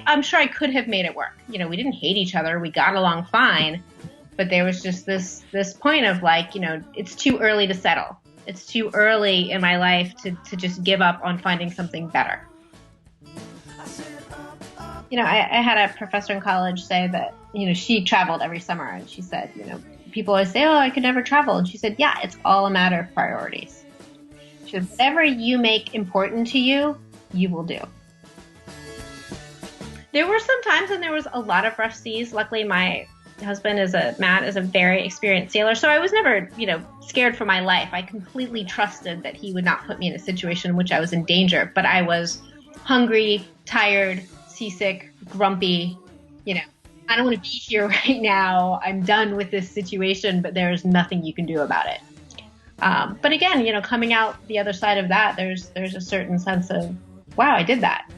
I'm sure I could have made it work. You know, we didn't hate each other. We got along fine. But there was just this point of like, you know, it's too early to settle. It's too early in my life to just give up on finding something better. You know, I had a professor in college say that, you know, she traveled every summer and she said, you know, people always say, oh, I could never travel. And she said, yeah, it's all a matter of priorities. She said, whatever you make important to you, you will do. There were some times when there was a lot of rough seas. Luckily, my husband Matt is a very experienced sailor. So I was never, you know, scared for my life. I completely trusted that he would not put me in a situation in which I was in danger. But I was hungry, tired, seasick, grumpy, you know, I don't want to be here right now. I'm done with this situation, but there's nothing you can do about it. But again, you know, coming out the other side of that, there's a certain sense of, wow, I did that.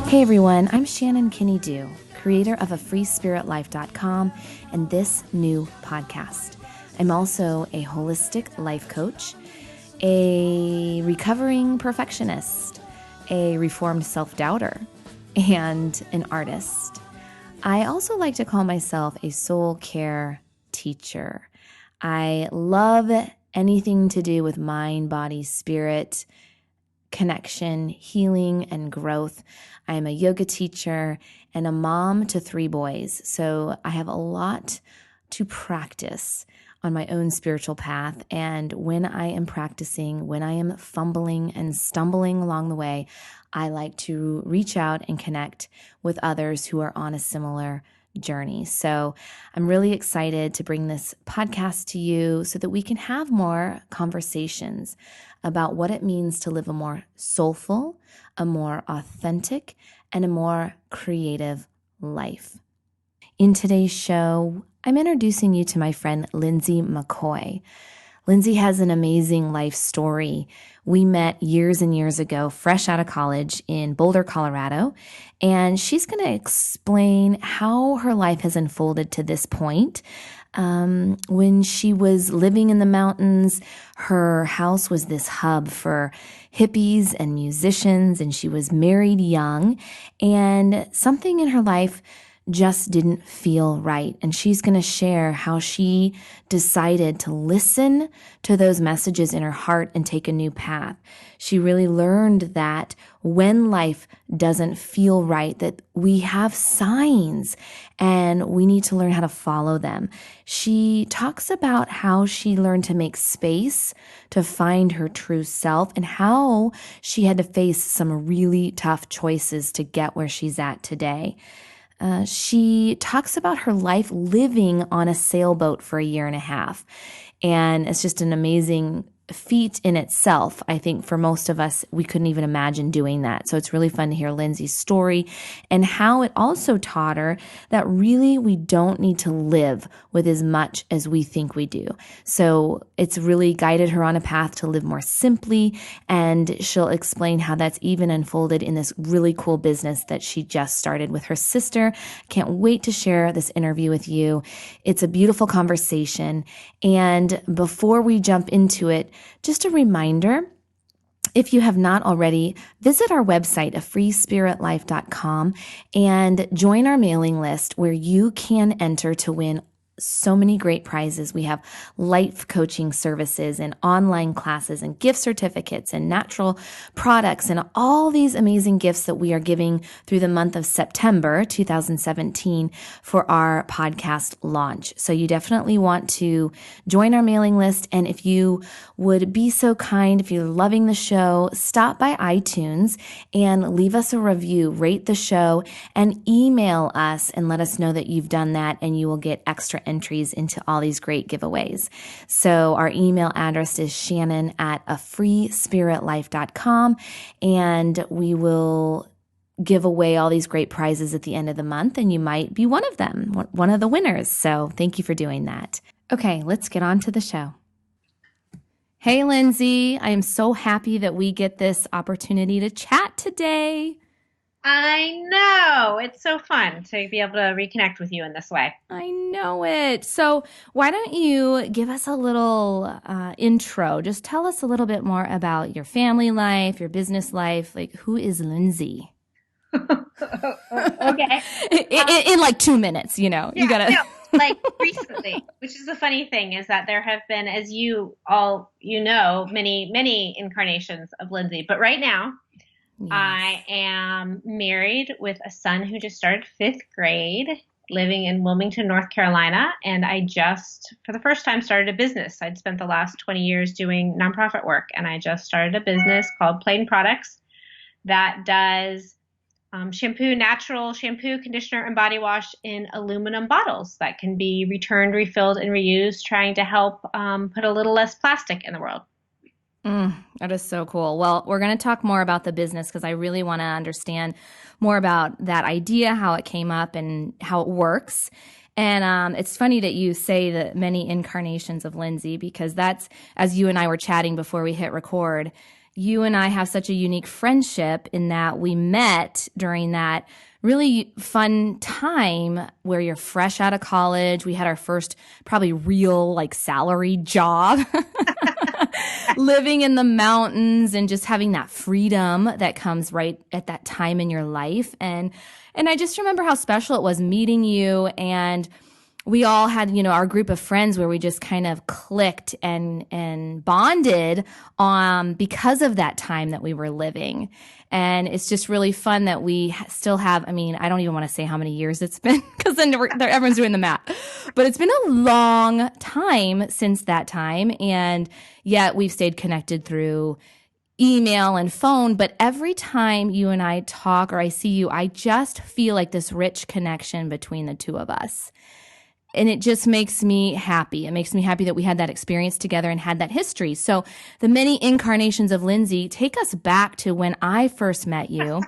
Hey everyone, I'm Shannon Kinney-Duh, creator of freespiritlife.com and this new podcast. I'm also a holistic life coach, a recovering perfectionist, a reformed self-doubter, and an artist. I also like to call myself a soul care teacher. I love anything to do with mind, body, spirit, connection, healing, and growth. I'm a yoga teacher and a mom to 3 boys, so I have a lot to practice on my own spiritual path. And when I am practicing, when I am fumbling and stumbling along the way, I like to reach out and connect with others who are on a similar journey. So I'm really excited to bring this podcast to you so that we can have more conversations about what it means to live a more soulful, a more authentic, and a more creative life. In today's show, I'm introducing you to my friend Lindsey McCoy. Lindsey has an amazing life story. We met years and years ago, fresh out of college in Boulder, Colorado, and she's going to explain how her life has unfolded to this point. When she was living in the mountains, her house was this hub for hippies and musicians, and she was married young, and something in her life just didn't feel right. And she's going to share how she decided to listen to those messages in her heart and take a new path. She really learned that when life doesn't feel right, that we have signs and we need to learn how to follow them. She talks about how she learned to make space to find her true self and how she had to face some really tough choices to get where she's at today. She talks about her life living on a sailboat for 1.5 years. And it's just an amazing feat in itself. I think for most of us, we couldn't even imagine doing that. So it's really fun to hear Lindsey's story and how it also taught her that really we don't need to live with as much as we think we do. So it's really guided her on a path to live more simply, and she'll explain how that's even unfolded in this really cool business that she just started with her sister. Can't wait to share this interview with you. It's a beautiful conversation. And before we jump into it, just a reminder, if you have not already, visit our website, freespiritlife.com, and join our mailing list where you can enter to win so many great prizes. We have life coaching services and online classes and gift certificates and natural products and all these amazing gifts that we are giving through the month of September 2017 for our podcast launch. So you definitely want to join our mailing list. And if you would be so kind, if you're loving the show, stop by iTunes and leave us a review, rate the show, and email us and let us know that you've done that, and you will get extra entries into all these great giveaways. So our email address is shannon@freespiritlife.com, and we will give away all these great prizes at the end of the month, and you might be one of them, one of the winners. So thank you for doing that. Okay, let's get on to the show. Hey, Lindsey, I am so happy that we get this opportunity to chat today. I know. It's so fun to be able to reconnect with you in this way. I know it. So, why don't you give us a little intro? Just tell us a little bit more about your family life, your business life. Like, who is Lindsey? Okay. In like 2 minutes, you Yeah, gotta. no, like recently, which is the funny thing is that there have been, as you all many, many incarnations of Lindsay. But right now, I Yes. am married with a son who just started fifth grade, living in Wilmington, North Carolina. And I just, for the first time, started a business. I'd spent the last 20 years doing nonprofit work, and I just started a business called Plain Products that does natural shampoo, conditioner, and body wash in aluminum bottles that can be returned, refilled, and reused, trying to help put a little less plastic in the world. That is so cool. Well, we're going to talk more about the business because I really want to understand more about that idea, how it came up, and how it works. And it's funny that you say that many incarnations of Lindsay because that's, as you and I were chatting before we hit record, you and I have such a unique friendship in that we met during that really fun time where you're fresh out of college. We had our first probably real like salary job. Living in the mountains and just having that freedom that comes right at that time in your life. And I just remember how special it was meeting you, and we all had, our group of friends where we just kind of clicked and bonded because of that time that we were living. And it's just really fun that we still have, I mean, I don't even want to say how many years it's been because then everyone's doing the math, but it's been a long time since that time. And yet we've stayed connected through email and phone. But every time you and I talk or I see you, I just feel like this rich connection between the two of us. And it just makes me happy. It makes me happy that we had that experience together and had that history. So the many incarnations of Lindsay take us back to when I first met you.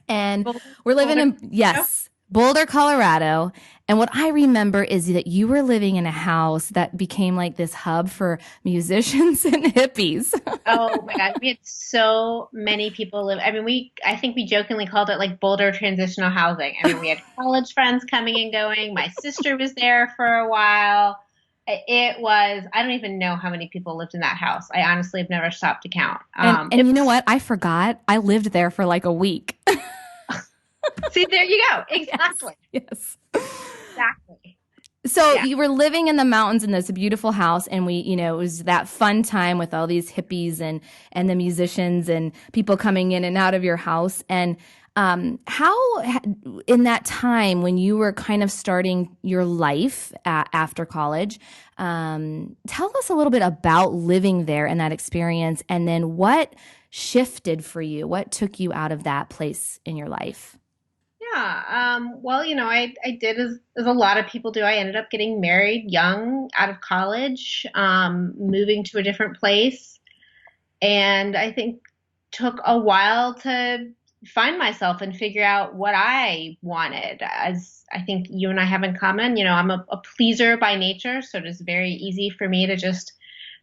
And we're living in, yes, Boulder, Colorado. And what I remember is that you were living in a house that became like this hub for musicians and hippies. Oh my God, we had so many people live. I mean, I think we jokingly called it like Boulder transitional housing. I mean, we had college friends coming and going. My sister was there for a while. It was, I don't even know how many people lived in that house. I honestly have never stopped to count. And you know what? I forgot. I lived there for like a week. See, there you go. Exactly. Yes. Exactly. So Yeah. you were living in the mountains in this beautiful house, and it was that fun time with all these hippies and the musicians and people coming in and out of your house. And how in that time when you were kind of starting your life after college, tell us a little bit about living there and that experience, and then what shifted for you? What took you out of that place in your life? Yeah. Well, I did as a lot of people do. I ended up getting married young, out of college, moving to a different place, and I think took a while to find myself and figure out what I wanted. As I think you and I have in common, I'm a pleaser by nature, so it is very easy for me to just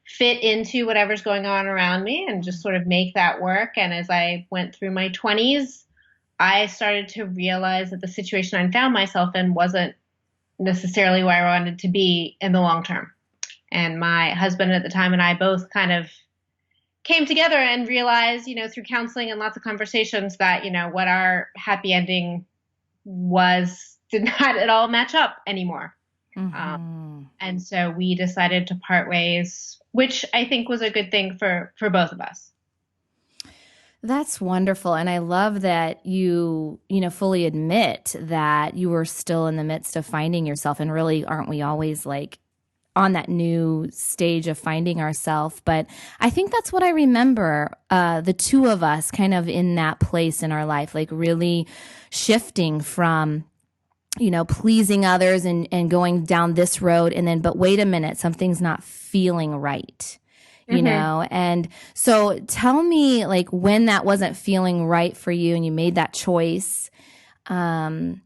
fit into whatever's going on around me and just sort of make that work. And as I went through my 20s, I started to realize that the situation I found myself in wasn't necessarily where I wanted to be in the long term. And my husband at the time and I both kind of came together and realized, through counseling and lots of conversations that, what our happy ending was did not at all match up anymore. And so we decided to part ways, which I think was a good thing for both of us. That's wonderful. And I love that you fully admit that you were still in the midst of finding yourself. And really, aren't we always like on that new stage of finding ourselves? But I think that's what I remember, the two of us kind of in that place in our life, like really shifting from pleasing others and going down this road. And then, but wait a minute, something's not feeling right. And so tell me like when that wasn't feeling right for you and you made that choice. Well,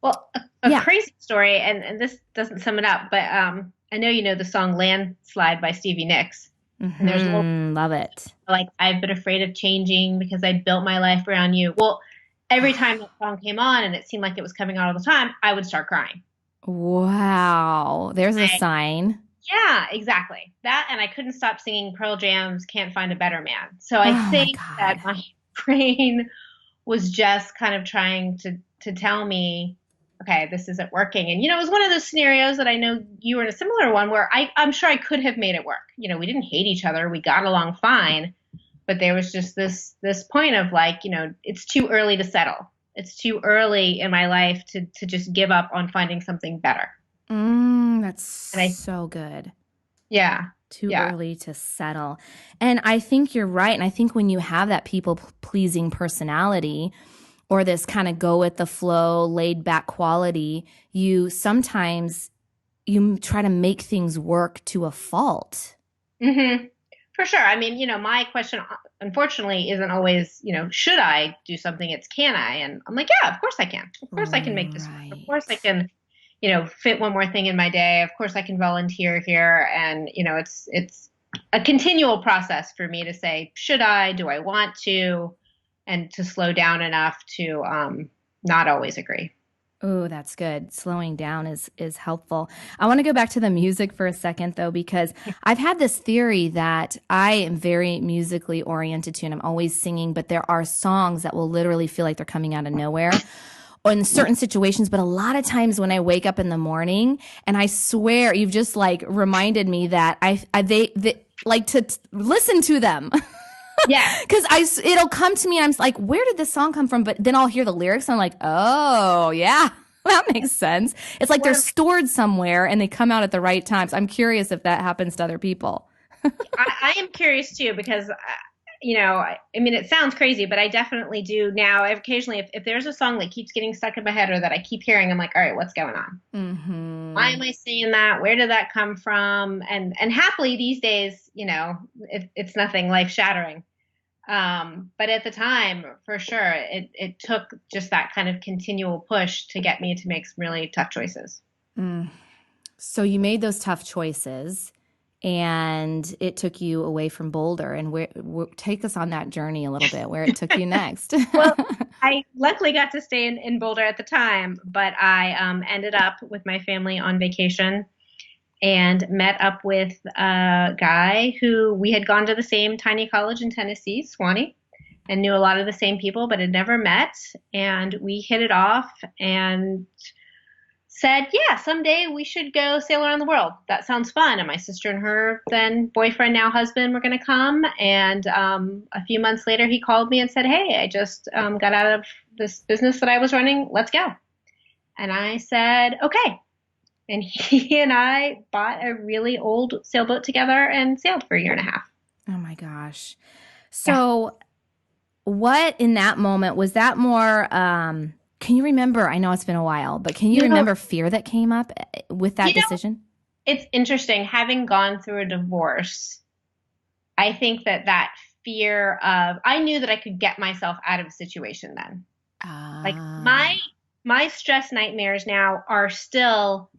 a crazy story, and this doesn't sum it up, but I know you know the song Landslide by Stevie Nicks. And there's love it. Like, I've been afraid of changing because I built my life around you. Well, every time that song came on and it seemed like it was coming on all the time, I would start crying. Wow. There's a sign. Yeah, exactly. That, and I couldn't stop singing Pearl Jam's Can't Find a Better Man. So I Oh my think that God. my brain was just kind of trying to tell me, okay, this isn't working. And it was one of those scenarios that I know you were in a similar one where I'm sure I could have made it work. We didn't hate each other. We got along fine, but there was just this point of like, it's too early to settle. It's too early in my life to just give up on finding something better. That's And I, so good. yeah, Too yeah. early to settle. And I think you're right. And I think when you have that people pleasing personality or this kind of go with the flow, laid back quality, you sometimes you try to make things work to a fault. Hmm. For sure. I mean, my question, unfortunately, isn't always, should I do something? It's can I? And I'm like, yeah, of course I can. Of course I can make this work. Of course I Right. can, fit one more thing in my day. Of course I can volunteer here. And, it's a continual process for me to say, should I? Do I want to? And to slow down enough to not always agree. Oh, that's good. Slowing down is helpful. I want to go back to the music for a second though, because I've had this theory that I am very musically oriented to, and I'm always singing, but there are songs that will literally feel like they're coming out of nowhere or in certain situations. But a lot of times when I wake up in the morning, and I swear you've just like reminded me that they like to listen to them. Yeah. Because it'll come to me and I'm like, where did this song come from? But then I'll hear the lyrics and I'm like, oh yeah, that makes sense. It's like they're One stored somewhere and they come out at the right times. I'm curious if that happens to other people. I am curious too because, I mean, it sounds crazy, but I definitely do now. Occasionally, if there's a song that keeps getting stuck in my head or that I keep hearing, I'm like, all right, what's going on? Why Mm-hmm. am I saying that? Where did that come from? And happily these days, it's nothing life shattering. But at the time, for sure, it took just that kind of continual push to get me to make some really tough choices. Mm. So you made those tough choices and it took you away from Boulder. And take us on that journey a little bit, where it took you next. Well, I luckily got to stay in Boulder at the time, but I ended up with my family on vacation and met up with a guy who we had gone to the same tiny college in Tennessee, Swanee, and knew a lot of the same people, but had never met. And we hit it off and said, yeah, someday we should go sail around the world. That sounds fun. And my sister and her then boyfriend, now husband, were going to come. And a few months later, he called me and said, hey, I just got out of this business that I was running. Let's go. And I said, okay. And he and I bought a really old sailboat together and sailed for a year and a half. Oh my gosh. Yeah. So what in that moment was that more can you remember, I know it's been a while, but can you You know, remember fear that came up with that you know, decision? it's interesting. Having gone through a divorce, I think that fear of, I knew that I could get myself out of a situation then. Like my Ah. my stress nightmares now are still,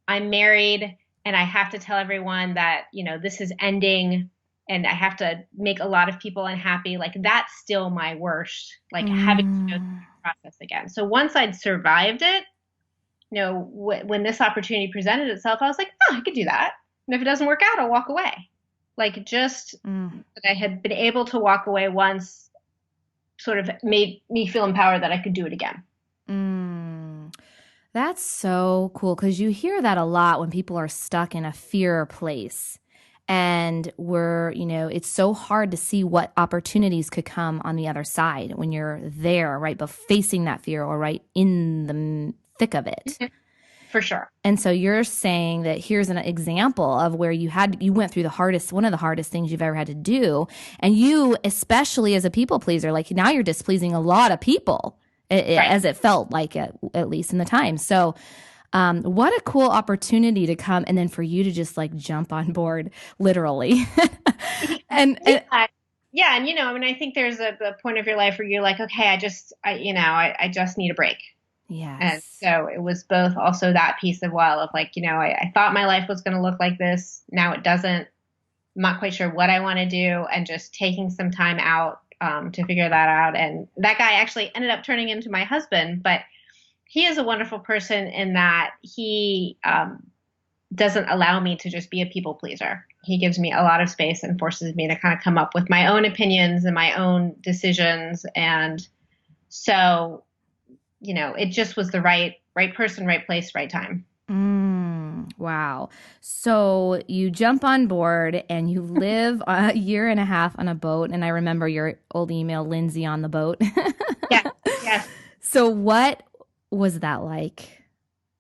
I'm married and I have to tell everyone that, this is ending and I have to make a lot of people unhappy. Like that's still my worst, like having to go through Mm, the process again. So once I'd survived it, when this opportunity presented itself, I was like, oh, I could do that. And if it doesn't work out, I'll walk away. Like just mm, that I had been able to walk away once sort of made me feel empowered that I could do it again. mm. That's so cool because you hear that a lot when people are stuck in a fear place. And it's so hard to see what opportunities could come on the other side when you're there, right? But facing that fear or right in the thick of it. For sure. And so you're saying that here's an example of where you went through one of the hardest things you've ever had to do. And you, especially as a people pleaser, like now you're displeasing a lot of people, Right. as it felt like at least in the time. So what a cool opportunity to come and then for you to just like jump on board literally. and Yeah. Yeah. And, I mean, I think there's a point of your life where you're like, okay, I just need a break. And yes. so it was both also that piece of, well, of like, I thought my life was going to look like this. Now it doesn't. I'm not quite sure what I want to do. And just taking some time out to figure that out. And that guy actually ended up turning into my husband, but he is a wonderful person in that he doesn't allow me to just be a people pleaser. He gives me a lot of space and forces me to kind of come up with my own opinions and my own decisions. And so, it just was the right person, right place, right time. Wow. So you jump on board and you live a year and a half on a boat. And I remember your old email, Lindsey on the boat. Yeah. Yes. So what was that like?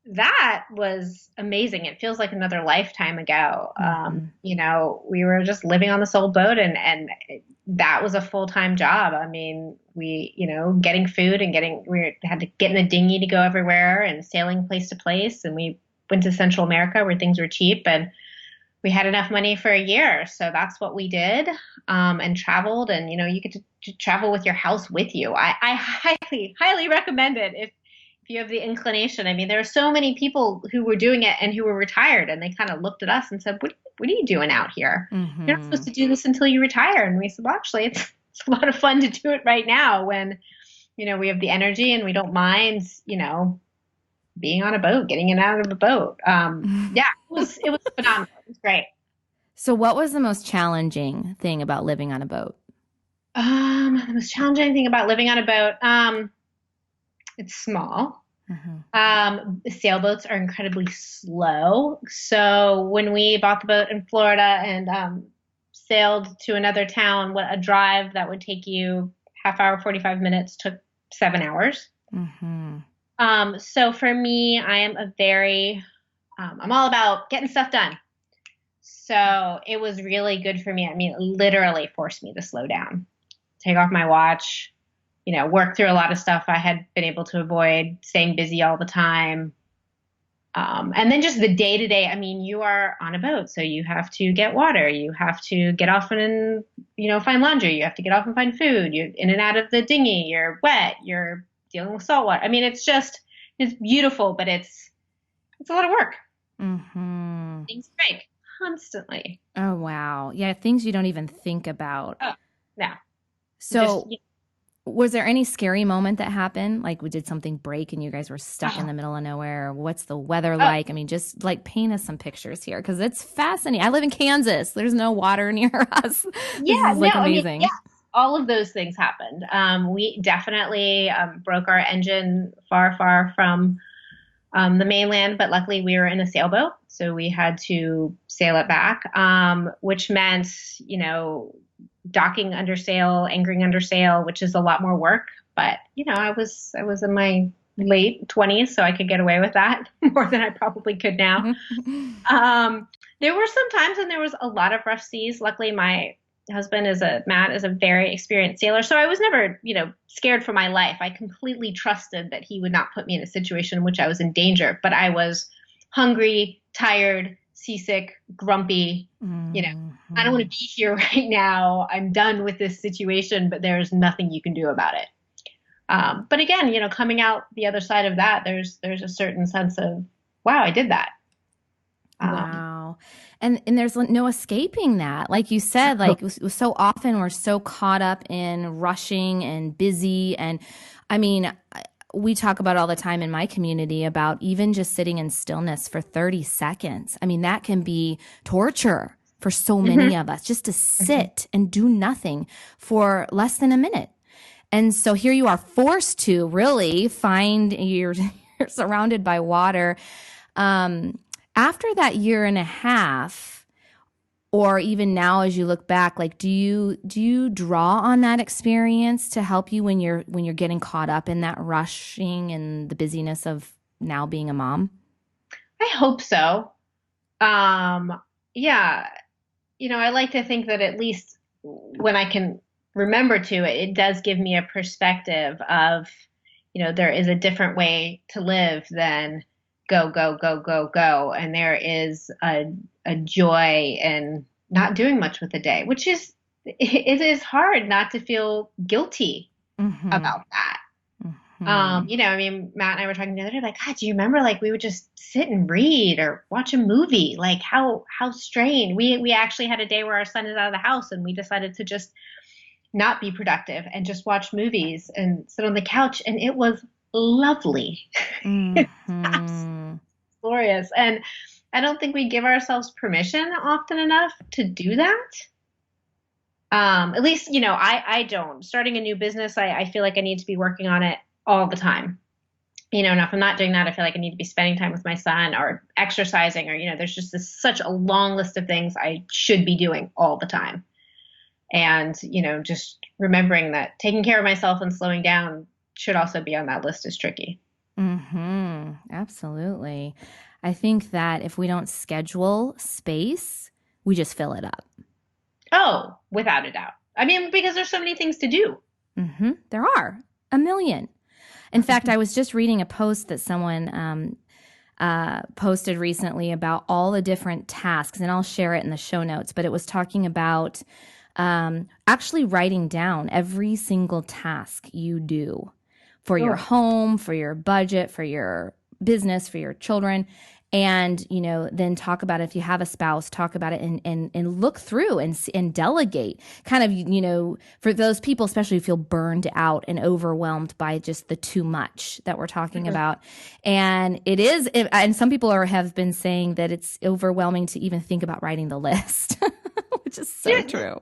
That was amazing. It feels like another lifetime ago. We were just living on this old boat and that was a full-time job. I mean, we, getting food and we had to get in a dinghy to go everywhere and sailing place to place. And we went to Central America where things were cheap and we had enough money for a year. So that's what we did, and traveled. And, you get to travel with your house with you. I highly, highly recommend it if you have the inclination. I mean, there are so many people who were doing it and who were retired, and they kind of looked at us and said, what are you doing out here? Mm-hmm. You're not supposed to do this until you retire. And we said, well, actually, it's a lot of fun to do it right now when, we have the energy and we don't mind, being on a boat, getting in and out of a boat. Yeah, it was phenomenal. It was great. So what was the most challenging thing about living on a boat? The most challenging thing about living on a boat, it's small. Mm-hmm. Sailboats are incredibly slow. So when we bought the boat in Florida and sailed to another town, a drive that would take you half hour, 45 minutes took 7 hours. Mm-hmm. So for me, I am I'm all about getting stuff done. So it was really good for me. I mean, it literally forced me to slow down, take off my watch, work through a lot of stuff I had been able to avoid, staying busy all the time. And then just the day to day, I mean, you are on a boat, so you have to get water. You have to get off and, find laundry. You have to get off and find food. You're in and out of the dinghy. You're wet. You're dealing with salt water. I mean, it's beautiful, but it's a lot of work. Mm-hmm. Things break constantly. Oh, wow. Yeah. Things you don't even think about. Oh, no. So was there any scary moment that happened? Like, did something break and you guys were stuck in the middle of nowhere? What's the weather like? I mean, just like paint us some pictures here because it's fascinating. I live in Kansas. There's no water near us. Yeah, this is amazing. I mean, yes, all of those things happened. We definitely broke our engine far, far from the mainland, but luckily we were in a sailboat, so we had to sail it back, which meant, docking under sail, anchoring under sail, which is a lot more work. But, I was in my late 20s, so I could get away with that more than I probably could now. There were some times when there was a lot of rough seas. Luckily, my husband Matt is a very experienced sailor. So I was never, scared for my life. I completely trusted that he would not put me in a situation in which I was in danger, but I was hungry, tired, seasick, grumpy, I don't want to be here right now. I'm done with this situation, but there's nothing you can do about it. But again, coming out the other side of that, there's a certain sense of, wow, I did that. Wow. And there's no escaping that. Like you said, like so often we're so caught up in rushing and busy. And I mean, we talk about all the time in my community about even just sitting in stillness for 30 seconds. I mean, that can be torture for so many of us, just to sit and do nothing for less than a minute. And so here you are forced to really find you're surrounded by water. After that year and a half, or even now as you look back, like do you draw on that experience to help you when you're getting caught up in that rushing and the busyness of now being a mom? I hope so. Yeah. I like to think that at least when I can remember to, it does give me a perspective of, there is a different way to live than go, go, go, go, go. And there is a joy in not doing much with the day, which it is hard not to feel guilty about that. I mean, Matt and I were talking the other day, like, God, do you remember, like, we would just sit and read or watch a movie? Like, how strange. We actually had a day where our son is out of the house and we decided to just not be productive and just watch movies and sit on the couch. And it was lovely. It's absolutely Hmm. glorious. And I don't think we give ourselves permission often enough to do that. At least, I don't. Starting a new business, I feel like I need to be working on it all the time. And if I'm not doing that, I feel like I need to be spending time with my son or exercising or, there's just such a long list of things I should be doing all the time. And, just remembering that taking care of myself and slowing down should also be on that list is tricky. Hmm. Absolutely. I think that if we don't schedule space, we just fill it up. Oh, without a doubt. I mean, because there's so many things to do. There are a million. In fact, I was just reading a post that someone posted recently about all the different tasks, and I'll share it in the show notes. But it was talking about actually writing down every single task you do for your Oh, home, for your budget, for your business, for your children. And, then talk about it. If you have a spouse, talk about it and look through and delegate kind of, for those people, especially who feel burned out and overwhelmed by just the too much that we're talking about. And and some people have been saying that it's overwhelming to even think about writing the list, which is so yeah, true.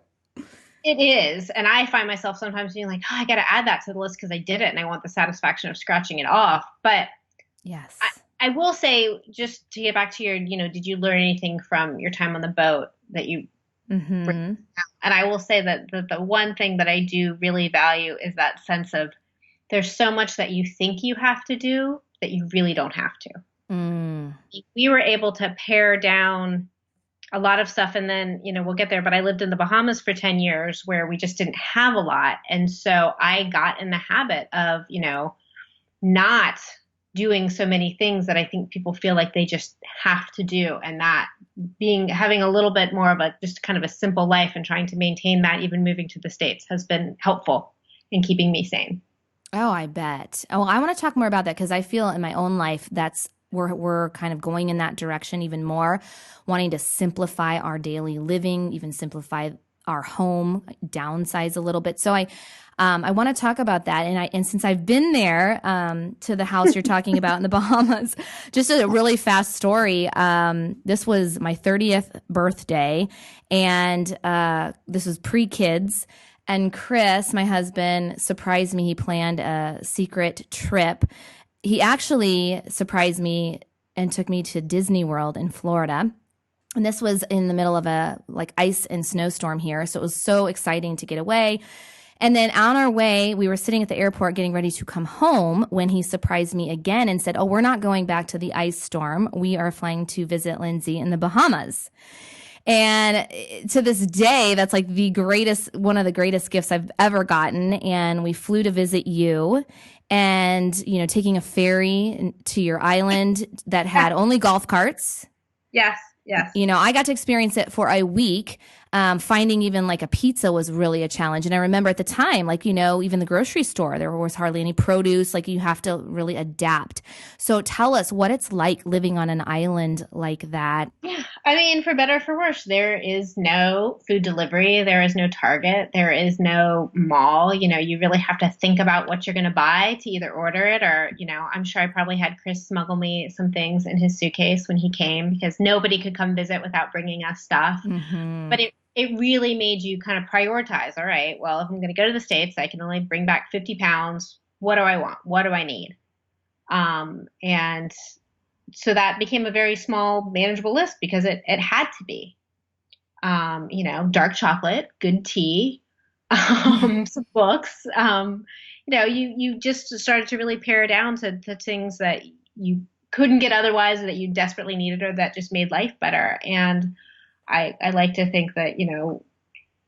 it is. And I find myself sometimes being like, oh, I got to add that to the list because I did it and I want the satisfaction of scratching it off. But Yes. I will say, just to get back to your, did you learn anything from your time on the boat that you, Mm-hmm. and I will say that the one thing that I do really value is that sense of there's so much that you think you have to do that you really don't have to. Mm. We were able to pare down a lot of stuff and then, we'll get there, but I lived in the Bahamas for 10 years where we just didn't have a lot. And so I got in the habit of, not doing so many things that I think people feel like they just have to do and not having a little bit more of a just kind of a simple life and trying to maintain that even moving to the States has been helpful in keeping me sane. Oh, I bet. Oh, I want to talk more about that because I feel in my own life that's we're kind of going in that direction even more, wanting to simplify our daily living, even simplify our home, downsize a little bit. So I want to talk about that, and since I've been there to the house you're talking about in the Bahamas, just a really fast story. This was my 30th birthday, and this was pre-kids. And Chris, my husband, surprised me. He planned a secret trip. He actually surprised me and took me to Disney World in Florida. And this was in the middle of a ice and snowstorm here. So it was so exciting to get away. And then on our way, we were sitting at the airport getting ready to come home when he surprised me again and said, "Oh, we're not going back to the ice storm. We are flying to visit Lindsey in the Bahamas." And to this day, that's like one of the greatest gifts I've ever gotten. And we flew to visit you and, taking a ferry to your island that had only golf carts. Yes, yes. I got to experience it for a week. Finding even a pizza was really a challenge. And I remember at the time, even the grocery store, there was hardly any produce. You have to really adapt. So tell us what it's like living on an island like that. Yeah. I mean, for better or for worse, there is no food delivery. There is no Target. There is no mall. You really have to think about what you're going to buy to either order it or, I'm sure I probably had Chris smuggle me some things in his suitcase when he came because nobody could come visit without bringing us stuff. Mm-hmm. But it really made you kind of prioritize. All right, well, if I'm going to go to the States, I can only bring back 50 pounds. What do I want? What do I need? And so that became a very small, manageable list because it had to be. Dark chocolate, good tea, some books. You just started to really pare down to things that you couldn't get otherwise, or that you desperately needed, or that just made life better. And I like to think that,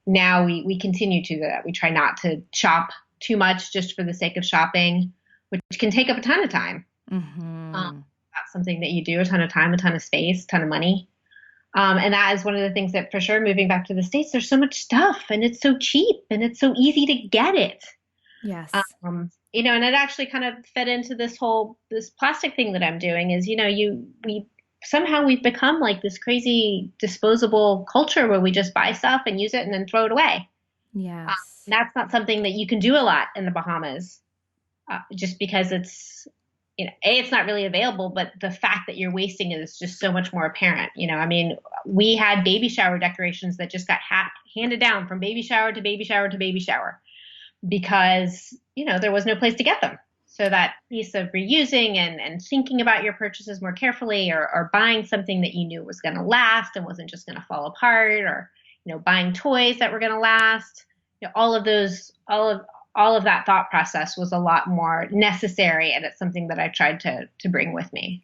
now we continue to do that. We try not to shop too much just for the sake of shopping, which can take up a ton of time. Mm-hmm. That's something that you do, a ton of time, a ton of space, a ton of money. And that is one of the things that for sure, moving back to the States, there's so much stuff and it's so cheap and it's so easy to get it. Yes. And it actually kind of fed into this plastic thing that I'm doing is, we've become like this crazy disposable culture where we just buy stuff and use it and then throw it away. Yes. That's not something that you can do a lot in the Bahamas, just because it's, it's not really available, but the fact that you're wasting it is just so much more apparent. I mean, we had baby shower decorations that just got handed down from baby shower to baby shower to baby shower because, there was no place to get them. So that piece of reusing and thinking about your purchases more carefully, or buying something that you knew was going to last and wasn't just going to fall apart, or, buying toys that were going to last, all of those, all of that thought process was a lot more necessary. And it's something that I tried to bring with me.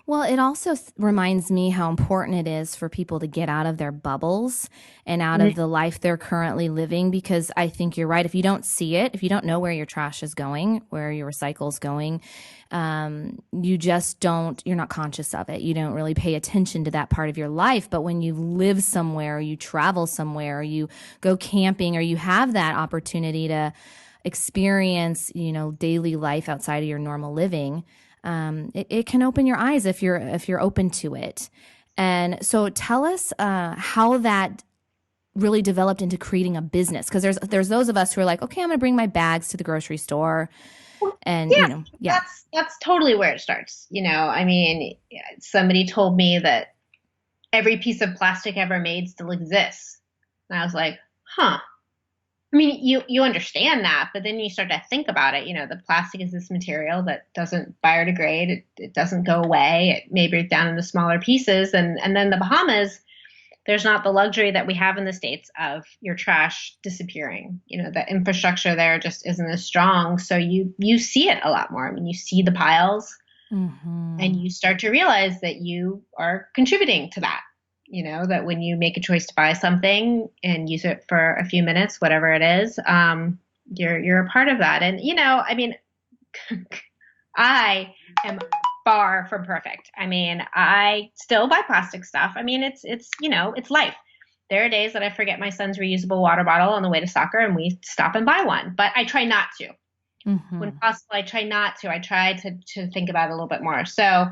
Well, it also reminds me how important it is for people to get out of their bubbles and out of the life they're currently living, because I think you're right. If you don't see it, if you don't know where your trash is going, where your recycle is going, you just don't, you're not conscious of it. You don't really pay attention to that part of your life. But when you live somewhere, or you travel somewhere, or you go camping, or you have that opportunity to experience, daily life outside of your normal living, it can open your eyes if you're open to it. And so tell us how that really developed into creating a business, because there's those of us who are like, okay, I'm going to bring my bags to the grocery store, and Yeah, that's totally where it starts. I mean, somebody told me that every piece of plastic ever made still exists, and I was like, huh. I mean, you understand that, but then you start to think about it. The plastic is this material that doesn't biodegrade. It doesn't go away. It may break down into smaller pieces. And then the Bahamas, there's not the luxury that we have in the States of your trash disappearing. The infrastructure there just isn't as strong. So you see it a lot more. I mean, you see the piles, and you start to realize that you are contributing to that. That when you make a choice to buy something and use it for a few minutes, whatever it is, you're a part of that. And, I mean, I am far from perfect. I mean, I still buy plastic stuff. I mean, it's life. There are days that I forget my son's reusable water bottle on the way to soccer, and we stop and buy one, but I try not to. When possible, I try not to. I try to think about it a little bit more. So,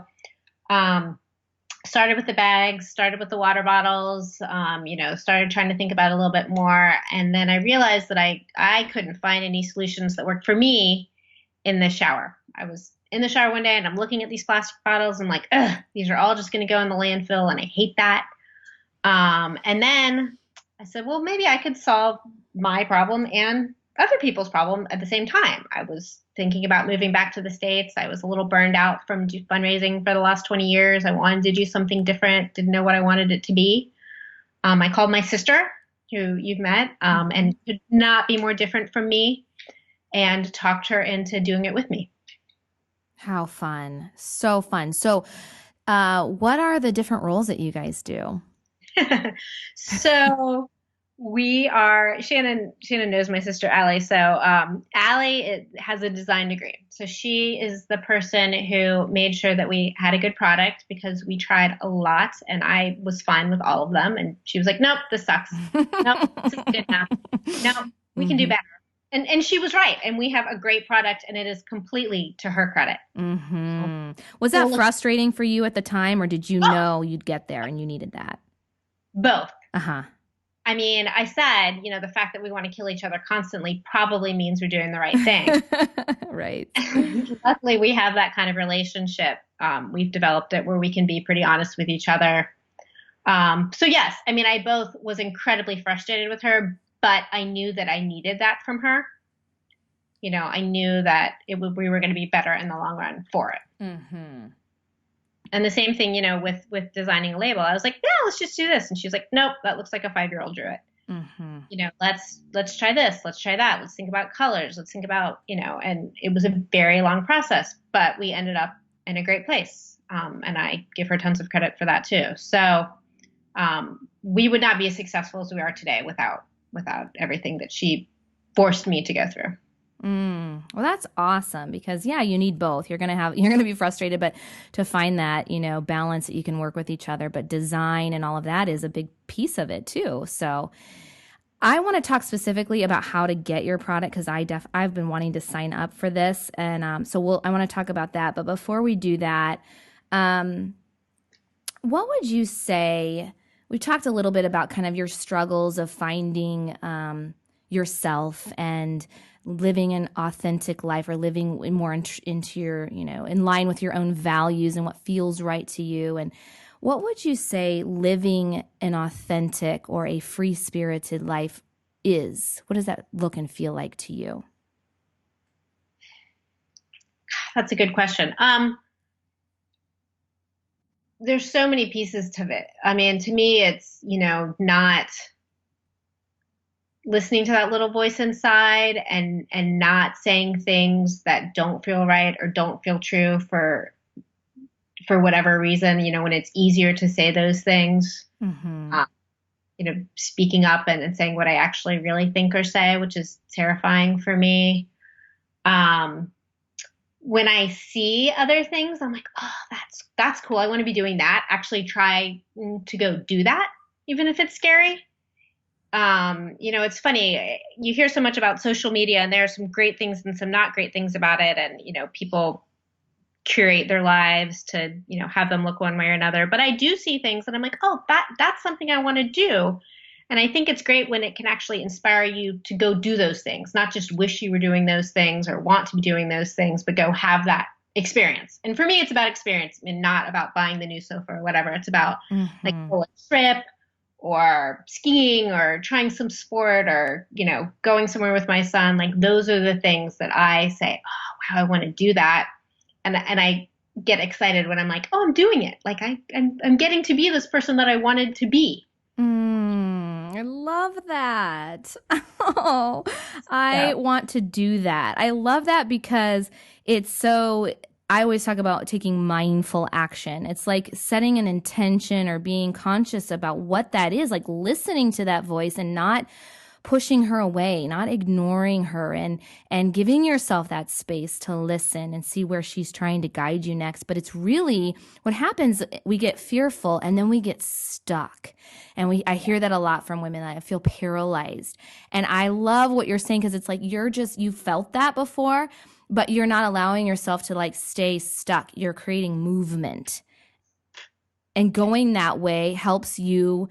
started with the bags, started with the water bottles, started trying to think about it a little bit more. And then I realized that I couldn't find any solutions that worked for me in the shower. I was in the shower one day and I'm looking at these plastic bottles and like, ugh, these are all just going to go in the landfill. And I hate that. And then I said, well, maybe I could solve my problem and other people's problem at the same time. I was thinking about moving back to the States. I was a little burned out from fundraising for the last 20 years. I wanted to do something different, didn't know what I wanted it to be. I called my sister, who you've met, and could not be more different from me, and talked her into doing it with me. How fun. So fun. So what are the different roles that you guys do? So we are, Shannon knows my sister Allie. So Allie has a design degree. So she is the person who made sure that we had a good product, because we tried a lot and I was fine with all of them. And she was like, nope, this sucks. Nope, this is good enough. Nope, we can do better. And she was right. And we have a great product, and it is completely to her credit. Was that frustrating for you at the time, or did you know you'd get there and you needed that? Both. I mean, I said, the fact that we want to kill each other constantly probably means we're doing the right thing. Right. Luckily, we have that kind of relationship. We've developed it where we can be pretty honest with each other. So yes, I mean, I both was incredibly frustrated with her, but I knew that I needed that from her. I knew that we were going to be better in the long run for it. And the same thing, with designing a label. I was like, yeah, let's just do this. And she was like, nope, that looks like a 5-year-old drew it. Let's try this. Let's try that. Let's think about colors. Let's think about, and it was a very long process, but we ended up in a great place. And I give her tons of credit for that too. So we would not be as successful as we are today without everything that she forced me to go through. Well, that's awesome, because you need both. You're going to be frustrated, but to find that, balance that you can work with each other, but design and all of that is a big piece of it too. So I want to talk specifically about how to get your product, because I've been wanting to sign up for this. And I want to talk about that. But before we do that, what would you say? We talked a little bit about kind of your struggles of finding yourself and living an authentic life, or living more into your, in line with your own values and what feels right to you. And what would you say living an authentic or a free-spirited life is? What does that look and feel like to you? That's a good question. There's so many pieces to it. I mean, to me, it's, not listening to that little voice inside and not saying things that don't feel right or don't feel true for whatever reason, when it's easier to say those things. Mm-hmm. Speaking up and saying what I actually really think or say, which is terrifying for me. When I see other things, I'm like, oh, that's cool. I want to be doing that. Actually try to go do that, even if it's scary. It's funny. You hear so much about social media, and there are some great things and some not great things about it. And, people curate their lives to, have them look one way or another. But I do see things and I'm like, oh, that's something I want to do. And I think it's great when it can actually inspire you to go do those things, not just wish you were doing those things or want to be doing those things, but go have that experience. And for me, it's about experience and not about buying the new sofa or whatever. It's about like a trip or skiing or trying some sport or, going somewhere with my son. Like those are the things that I say, oh, wow, I want to do that. And I get excited when I'm like, oh, I'm doing it. Like I'm getting to be this person that I wanted to be. I love that. Oh, I want to do that. I love that because it's so, I always talk about taking mindful action. It's like setting an intention or being conscious about what that is, like listening to that voice and not pushing her away, not ignoring her, and giving yourself that space to listen and see where she's trying to guide you next. But it's really what happens, we get fearful and then we get stuck. And I hear that a lot from women. I feel paralyzed. And I love what you're saying, because it's like you felt that before, but you're not allowing yourself to like stay stuck. You're creating movement. And going that way helps you,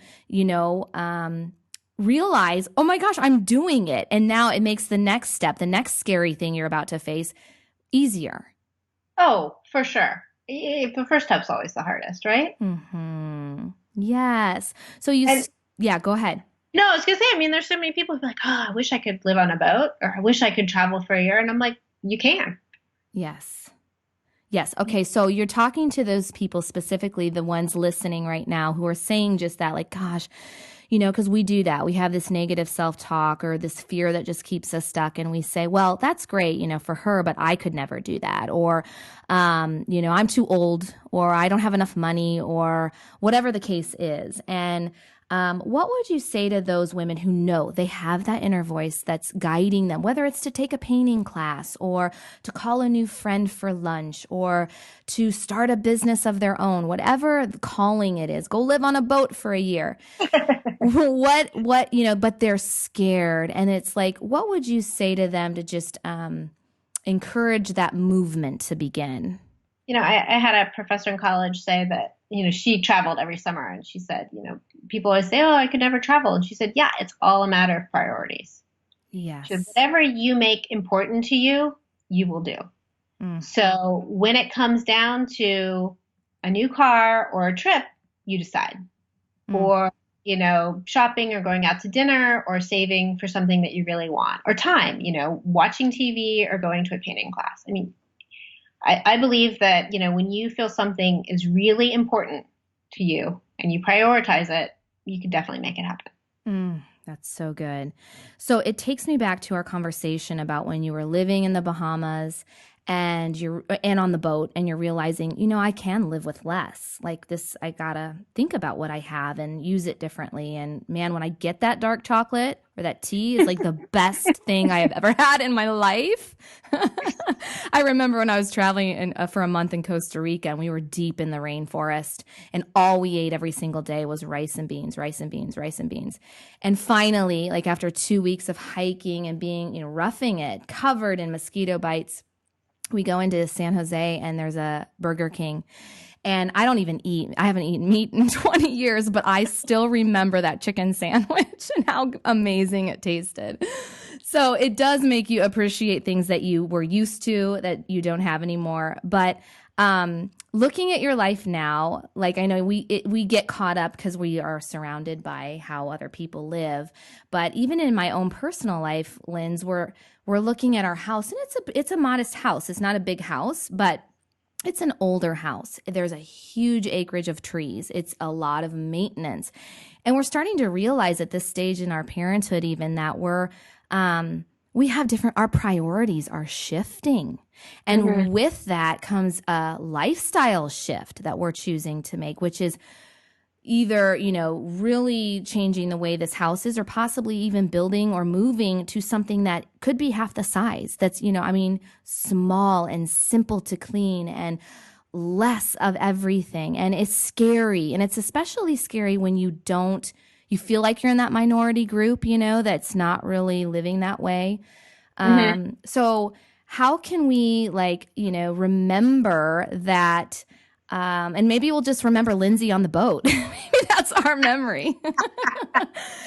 realize, oh my gosh, I'm doing it. And now it makes the next step, the next scary thing you're about to face, easier. Oh, for sure. The first step's always the hardest, right? Mm-hmm. Yes. So yeah, go ahead. No, I was going to say, I mean, there's so many people who are like, oh, I wish I could live on a boat, or I wish I could travel for a year. And I'm like, you can. Yes. Yes. Okay. So you're talking to those people, specifically the ones listening right now, who are saying just that, like, gosh, because we do that. We have this negative self-talk or this fear that just keeps us stuck. And we say, well, that's great, for her, but I could never do that. Or, I'm too old, or I don't have enough money, or whatever the case is. And what would you say to those women who know they have that inner voice that's guiding them, whether it's to take a painting class or to call a new friend for lunch or to start a business of their own, whatever calling it is, go live on a boat for a year. But they're scared. And it's like, what would you say to them to just encourage that movement to begin? I had a professor in college say that, she traveled every summer, and she said, people always say, oh, I could never travel. And she said, yeah, it's all a matter of priorities. Yes. So whatever you make important to you, you will do. So when it comes down to a new car or a trip, you decide. Or, shopping or going out to dinner or saving for something that you really want, or time, watching TV or going to a painting class. I mean, I believe that, when you feel something is really important to you and you prioritize it, you can definitely make it happen. That's so good. So it takes me back to our conversation about when you were living in the Bahamas and on the boat, and you're realizing, I can live with less. Like this, I gotta think about what I have and use it differently. And man, when I get that dark chocolate or that tea, is like the best thing I have ever had in my life. I remember when I was traveling for a month in Costa Rica, and we were deep in the rainforest, and all we ate every single day was rice and beans, rice and beans, rice and beans. And finally, like after 2 weeks of hiking and being, roughing it, covered in mosquito bites, we go into San Jose, and there's a Burger King. And I haven't eaten meat in 20 years, but I still remember that chicken sandwich and how amazing it tasted. So it does make you appreciate things that you were used to that you don't have anymore. But looking at your life now, like I know we get caught up because we are surrounded by how other people live. But even in my own personal life, Linz, we're looking at our house, and it's a modest house. It's not a big house, but it's an older house. There's a huge acreage of trees. It's a lot of maintenance. And we're starting to realize at this stage in our parenthood even that we have our priorities are shifting. And with that comes a lifestyle shift that we're choosing to make, which is either, really changing the way this house is or possibly even building or moving to something that could be half the size. That's, small and simple to clean and less of everything. And it's scary. And it's especially scary when you feel like you're in that minority group, that's not really living that way. So how can we remember that, and maybe we'll just remember Lindsey on the boat. Maybe that's our memory.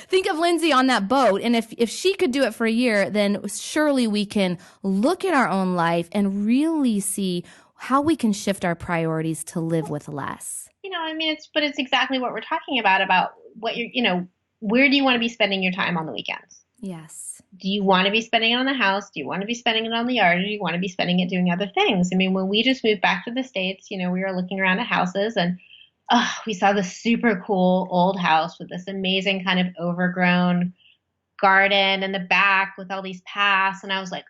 Think of Lindsey on that boat. And if she could do it for a year, then surely we can look at our own life and really see how we can shift our priorities to live with less. It's exactly what we're talking about what where do you want to be spending your time on the weekends? Yes. Do you want to be spending it on the house? Do you want to be spending it on the yard? Or do you want to be spending it doing other things? When we just moved back to the States, we were looking around at houses and we saw this super cool old house with this amazing kind of overgrown garden in the back with all these paths. And I was like,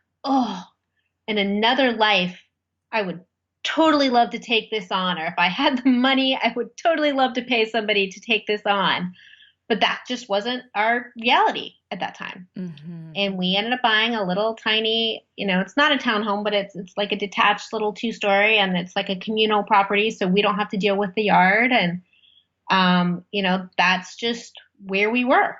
in another life, I would totally love to take this on. Or if I had the money, I would totally love to pay somebody to take this on. But that just wasn't our reality at that time. Mm-hmm. And we ended up buying a little tiny, it's not a townhome, but it's like a detached little 2-story, and it's like a communal property. So we don't have to deal with the yard. And, that's just where we were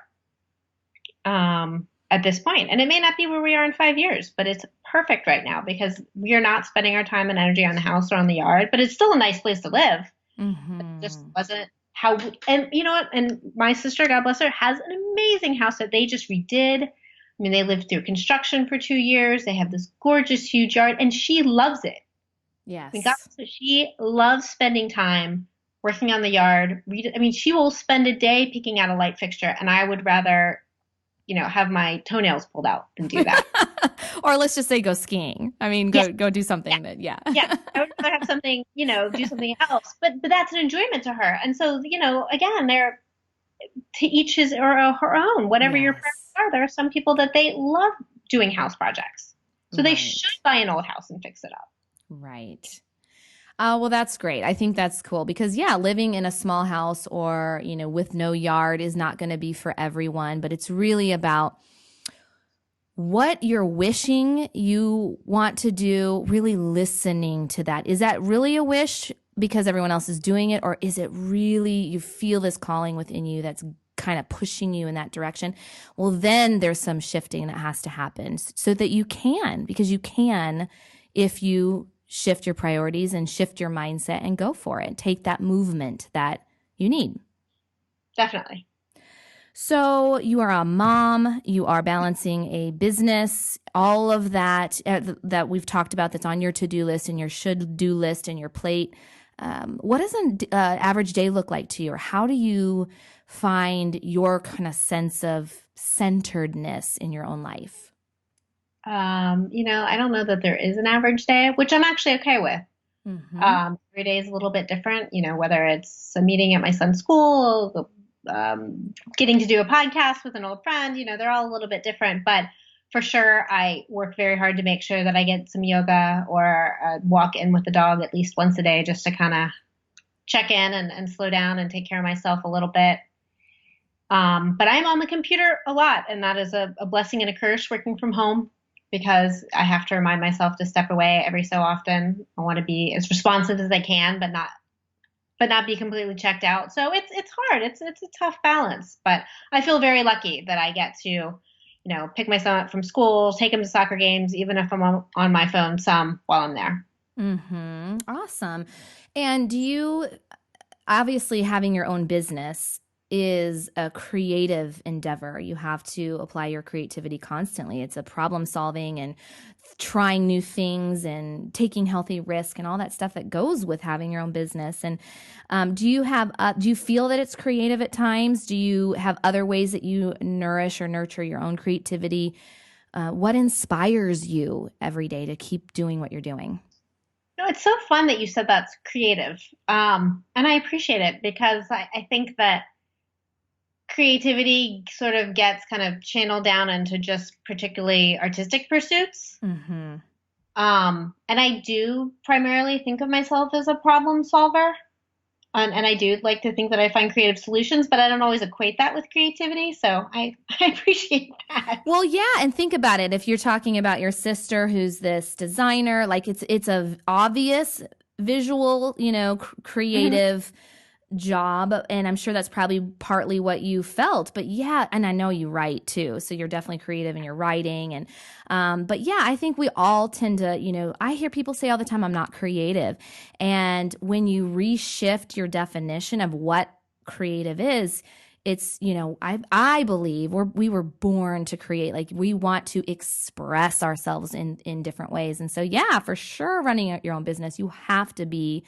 at this point. And it may not be where we are in 5 years, but it's perfect right now because we are not spending our time and energy on the house or on the yard, but it's still a nice place to live. Mm-hmm. It just wasn't. And you know what? And my sister, God bless her, has an amazing house that they just redid. They lived through construction for 2 years. They have this gorgeous, huge yard, and she loves it. Yes. She loves spending time working on the yard. She will spend a day picking out a light fixture, and I would rather, have my toenails pulled out than do that. Or let's just say go skiing. Go do something Yeah, I would rather have something, do something else. But that's an enjoyment to her. And so, again, they're to each his or her own. Whatever your preferences are, there are some people that they love doing house projects. So they should buy an old house and fix it up. Right. Well, that's great. I think that's cool because, living in a small house or, with no yard is not going to be for everyone, but it's really about what you're wishing you want to do, really listening to that. Is that really a wish because everyone else is doing it, or is it really you feel this calling within you that's kind of pushing you in that direction? Well, then there's some shifting that has to happen so that you can, because you can if you shift your priorities and shift your mindset and go for it. Take that movement that you need. Definitely. So you are a mom, you are balancing a business, all of that that we've talked about that's on your to-do list and your should-do list and your plate. What does an average day look like to you? Or how do you find your kind of sense of centeredness in your own life? I don't know that there is an average day, which I'm actually okay with. Mm-hmm. Every day is a little bit different, whether it's a meeting at my son's school, getting to do a podcast with an old friend, they're all a little bit different, but for sure I work very hard to make sure that I get some yoga or walk in with the dog at least once a day just to kind of check in and slow down and take care of myself a little bit. But I'm on the computer a lot, and that is a blessing and a curse working from home because I have to remind myself to step away every so often. I want to be as responsive as I can, but not be completely checked out. So it's hard. It's a tough balance, but I feel very lucky that I get to, pick my son up from school, take him to soccer games, even if I'm on my phone some while I'm there. Mm-hmm. Awesome. And do you, obviously having your own business is a creative endeavor. You have to apply your creativity constantly. It's a problem solving and trying new things and taking healthy risk and all that stuff that goes with having your own business. And do you feel that it's creative at times? Do you have other ways that you nourish or nurture your own creativity? What inspires you every day to keep doing what you're doing? No, it's so fun that you said that's creative. And I appreciate it because I think that creativity sort of gets kind of channeled down into just particularly artistic pursuits. Mm-hmm. And I do primarily think of myself as a problem solver. And I do like to think that I find creative solutions, but I don't always equate that with creativity. So I appreciate that. Well, yeah, and think about it. If you're talking about your sister who's this designer, like it's a obvious visual, Mhm. creative job, and I'm sure that's probably partly what you felt. But yeah, and I know you write too, so you're definitely creative in your writing. And but yeah, I think we all tend to, I hear people say all the time, I'm not creative. And when you reshift your definition of what creative is, it's, I believe we were born to create. Like, we want to express ourselves in different ways. And so yeah, for sure, running your own business, you have to be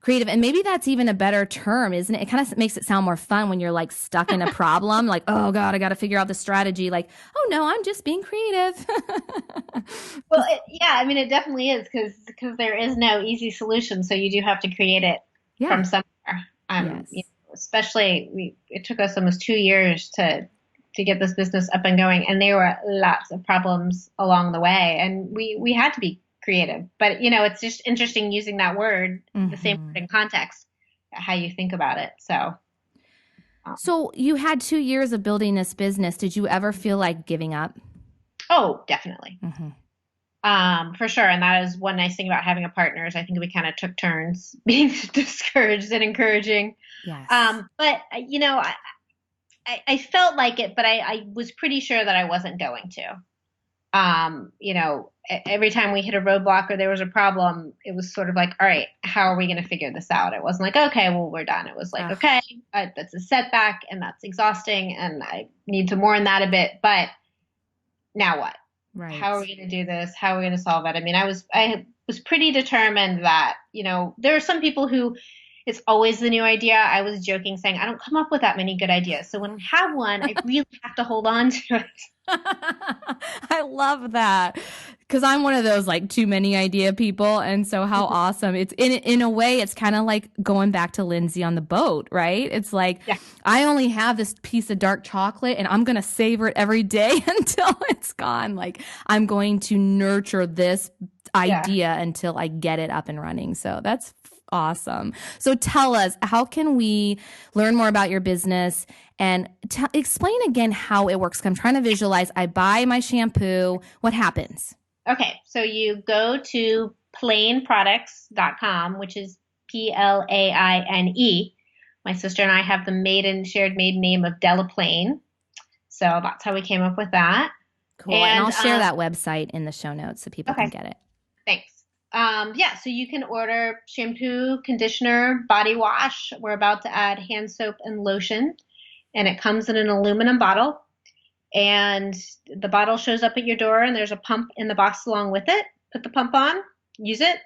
creative. And maybe that's even a better term, isn't it? It kind of makes it sound more fun when you're like stuck in a problem, like, oh God, I got to figure out the strategy. Like, oh no, I'm just being creative. Well, yeah, I mean, it definitely is because there is no easy solution. So you do have to create it Yeah. from somewhere. Yes. Especially it took us almost 2 years to get this business up and going, and there were lots of problems along the way, and we had to be creative. But it's just interesting using that word, the same Hmm. word in context, how you think about it. So, um, So you had 2 years of building this business. Did you ever feel like giving up? oh, definitely. Hmm. For sure. And that is one nice thing about having a partner is I think we kind of took turns being discouraged and encouraging. Yes. But I felt like it, but I was pretty sure that I wasn't going to. Every time we hit a roadblock or there was a problem, it was sort of like, all right, how are we going to figure this out? It wasn't like, okay, well, we're done. It was like, Ugh, okay, that's a setback and that's exhausting and I need to mourn that a bit. But now what? How are right. we going to do this? How are we going to solve it? I mean, I was pretty determined that, there are some people who it's always the new idea. I was joking saying, I don't come up with that many good ideas. So when I have one, I really have to hold on to it. I love that because I'm one of those like too many idea people, and so how awesome it's in a way. It's kind of like going back to Lindsay on the boat, right? It's like Yeah. I only have this piece of dark chocolate, and I'm gonna savor it every day until it's gone. Like, I'm going to nurture this Yeah. idea until I get it up and running. So that's awesome. So tell us, how can we learn more about your business and explain again how it works? 'Cause I'm trying to visualize. I buy my shampoo. What happens? Okay. So you go to plainproducts.com, which is Plaine. My sister and I have the shared maiden name of Delaplane. So that's how we came up with that. Cool. And And I'll share that website in the show notes so people can okay, get it. thanks. Yeah, so you can order shampoo, conditioner, body wash. We're about to add hand soap and lotion, and it comes in an aluminum bottle. And the bottle shows up at your door, and there's a pump in the box along with it. Put the pump on, use it.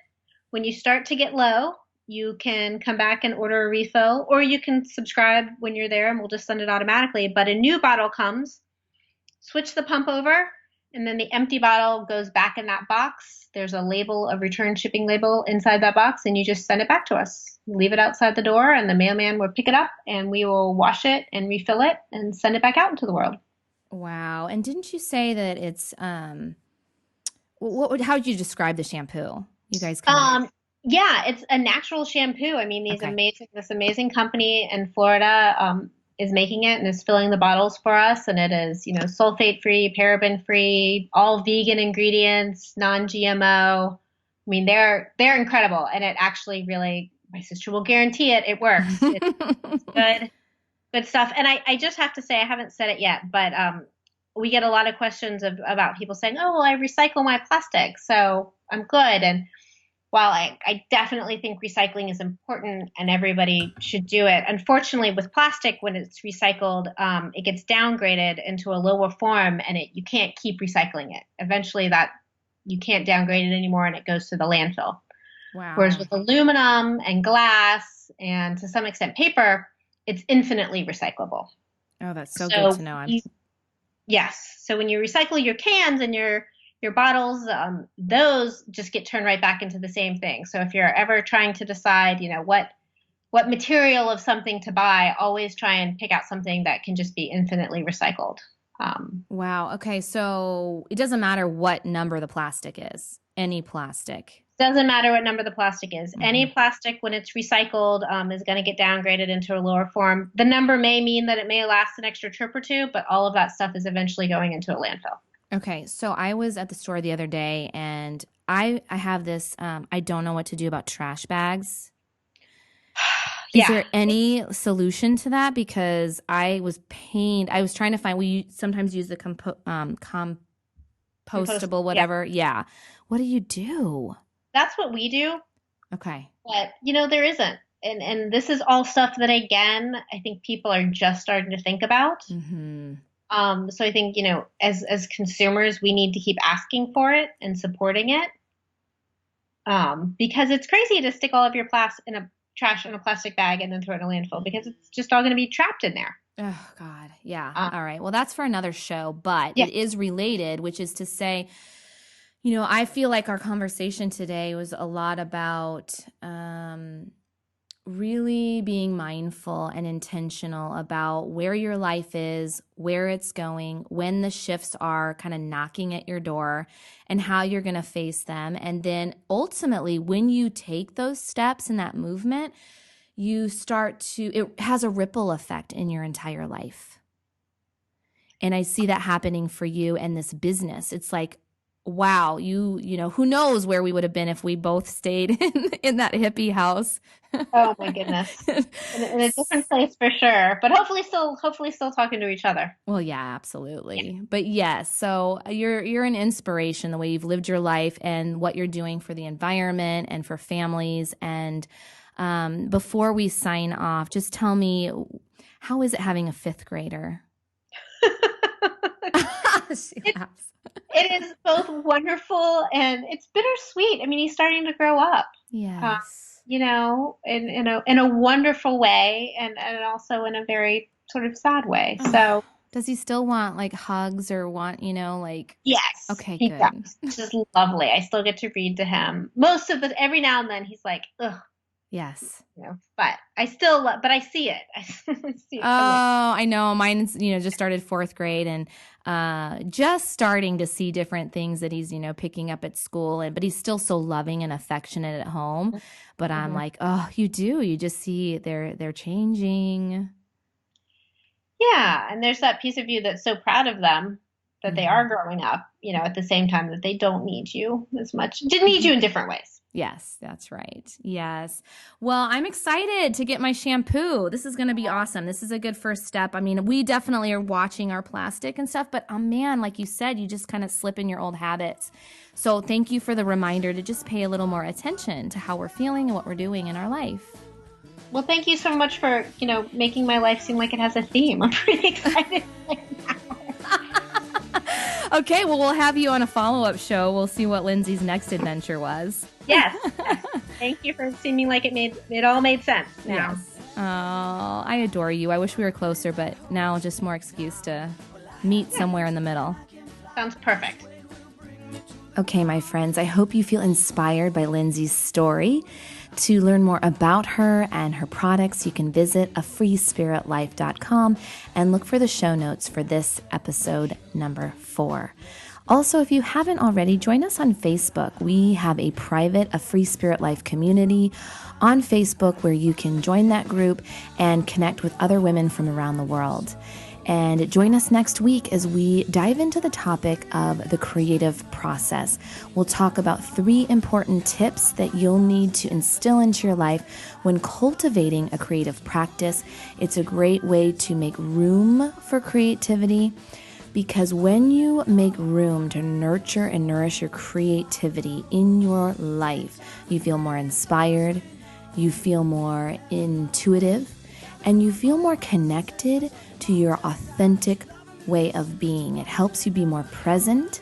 When you start to get low, you can come back and order a refill, or you can subscribe when you're there, and we'll just send it automatically. But a new bottle comes, switch the pump over, and then the empty bottle goes back in that box. There's a label, a return shipping label inside that box, and you just send it back to us. Leave it outside the door, and the mailman will pick it up, and we will wash it and refill it and send it back out into the world. Wow. And didn't you say that it's how would you describe the shampoo? You guys kind of Yeah, it's a natural shampoo. I mean, okay. this amazing company in Florida is making it and is filling the bottles for us, and it is, sulfate free, paraben free, all vegan ingredients, non-GMO. I mean, they're incredible, and it actually really, my sister will guarantee it. It works. It's good, good stuff. And I just have to say, I haven't said it yet, but we get a lot of questions about people saying, "Oh, well, I recycle my plastic, so I'm good." And while I definitely think recycling is important and everybody should do it, unfortunately with plastic, when it's recycled, it gets downgraded into a lower form and you can't keep recycling it. Eventually that you can't downgrade it anymore and it goes to the landfill. Whereas Wow. with aluminum and glass and to some extent paper, it's infinitely recyclable. Oh, that's so good to know. Yes. So when you recycle your cans and your bottles, those just get turned right back into the same thing. So if you're ever trying to decide, what material of something to buy, always try and pick out something that can just be infinitely recycled. Wow. Okay. So it doesn't matter what number the plastic is, any plastic. Doesn't matter what number the plastic is. Mm-hmm. Any plastic, when it's recycled, is going to get downgraded into a lower form. The number may mean that it may last an extra trip or two, but all of that stuff is eventually going into a landfill. Okay. So I was at the store the other day and I have this, I don't know what to do about trash bags. Yeah. Is there any solution to that? Because I was pained. I was trying to find, we sometimes use the compostable, whatever. Yeah. What do you do? That's what we do. Okay. But, there isn't. And this is all stuff that, again, I think people are just starting to think about. Mm-hmm. So I think, as consumers, we need to keep asking for it and supporting it. Because it's crazy to stick all of your trash in a plastic bag and then throw it in a landfill because it's just all going to be trapped in there. Oh, God. Yeah. All right. Well, that's for another show, but It is related, which is to say, I feel like our conversation today was a lot about really being mindful and intentional about where your life is, where it's going, when the shifts are kind of knocking at your door, and how you're going to face them. And then ultimately, when you take those steps in that movement, it has a ripple effect in your entire life. And I see that happening for you and this business. It's like, wow, who knows where we would have been if we both stayed in that hippie house. Oh my goodness. In a different place for sure, but hopefully still talking to each other. Well, yeah, absolutely. Yeah. But yes, so you're an inspiration, the way you've lived your life and what you're doing for the environment and for families. And before we sign off, just tell me, how is it having a fifth grader? She laughs. It is both wonderful and it's bittersweet. I mean, he's starting to grow up. Yes. In a wonderful way and also in a very sort of sad way. So does he still want like hugs or want, Yes. Okay, he good. Does. It's just lovely. I still get to read to him. Every now and then he's like, ugh. Yes. But I see it. I see it. Oh, I know. Mine's, just started fourth grade and just starting to see different things that he's, picking up at school. But he's still so loving and affectionate at home. But I'm like, oh, you just see they're changing. Yeah. And there's that piece of you that's so proud of them that they are growing up, at the same time that they don't need you as much. Did need you in different ways. Yes, that's right. Yes. Well, I'm excited to get my shampoo. This is going to be awesome. This is a good first step. I mean, we definitely are watching our plastic and stuff, but man, like you said, you just kind of slip in your old habits. So thank you for the reminder to just pay a little more attention to how we're feeling and what we're doing in our life. Well, thank you so much for, making my life seem like it has a theme. I'm pretty excited right now. Okay, well, we'll have you on a follow-up show. We'll see what Lindsey's next adventure was. Yes. Thank you for seeming like it all made sense now. Yes. Oh, I adore you. I wish we were closer, but now just more excuse to meet somewhere in the middle. Sounds perfect. Okay, my friends, I hope you feel inspired by Lindsey's story. To learn more about her and her products, you can visit afreespiritlife.com and look for the show notes for this episode number 4. Also, if you haven't already, join us on Facebook. We have a private A Free Spirit Life community on Facebook where you can join that group and connect with other women from around the world. And join us next week as we dive into the topic of the creative process. We'll talk about 3 important tips that you'll need to instill into your life when cultivating a creative practice. It's a great way to make room for creativity, Because when you make room to nurture and nourish your creativity in your life, you feel more inspired, you feel more intuitive, and you feel more connected to your authentic way of being. It helps you be more present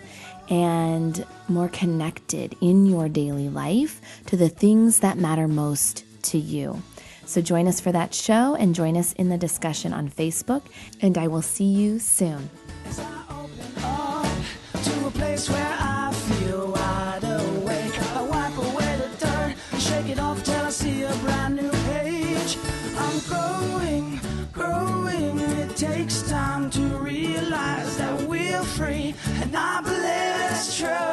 and more connected in your daily life to the things that matter most to you. So join us for that show and join us in the discussion on Facebook, and I will see you soon. As I open up to a place where I feel wide awake, I wipe away the dirt, shake it off till I see a brand new page. I'm growing, it takes time to realize that we're free, and I believe it's true.